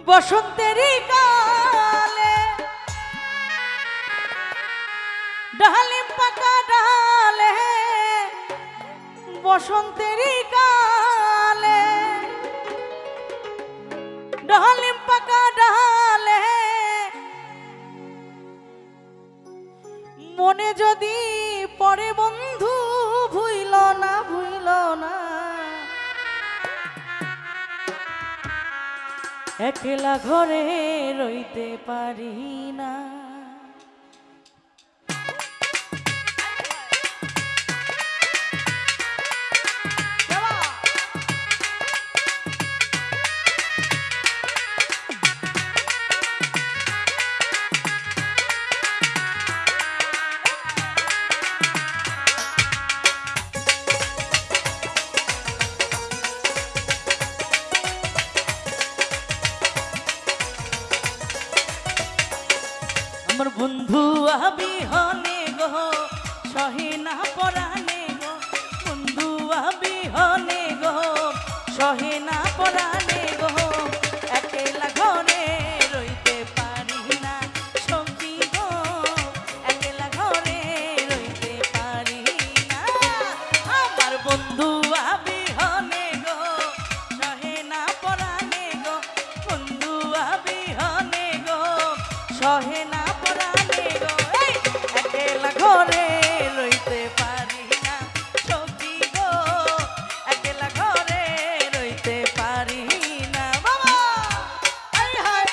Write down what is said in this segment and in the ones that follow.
বসন্তেরই কালে ডালিম পাকা ডালে বসন্তেরই কালে ডালিম পাকা ডালে মনে যদি পড়ে বন্ধু ভুইল না একলা ঘরে রইতে পারি না। আমার বন্ধু আবিহনে গো সহে না পরাণে গো, বন্ধু আবিহনে গো সহে না পরাণে গো, একলা ঘরে রইতে পারি না সখী গো, একলা ঘরে রইতে পারি না। আমার বন্ধু আবিহনে গো সহে না পরাণে গো, বন্ধু আবিহনে গো সহে না ঘরে রইতে পারি না সখী গো, একলা ঘরে রইতে পারি না। বাবা আই হায়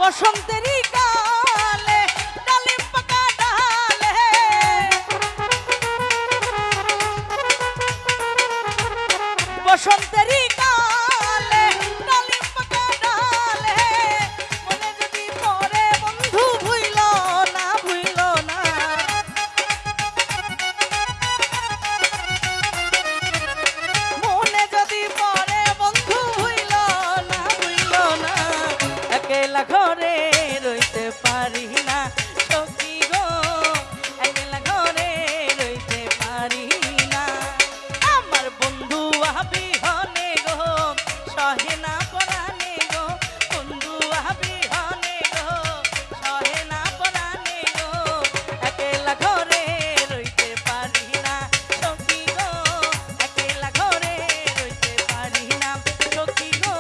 বসন্তেরই কালে ডালিম পাকা ডালে বসন্তেরই কালে ডালিম পাকা ডালে মনে যদি পড়ে বন্ধু ভুইল না মনে যদি পড়ে বন্ধু ভুইল না একলা ঘরে রইতে পারি না সখী গো একলা ঘরে রইতে পারি না আমার বন্ধু বিহনে গো সহে না পরানে গো বন্ধু বিহনে গো সহে না পরানে গো একলা ঘরে রইতে পারি না সখী গো একলা ঘরে রইতে পারি না সখী গো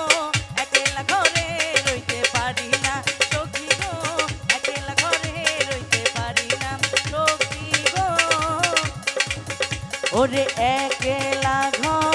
একলা ঘরে রইতে পারি না সখী গো একলা ঘরে রইতে পারি না সখী গো ওরে একলা ঘর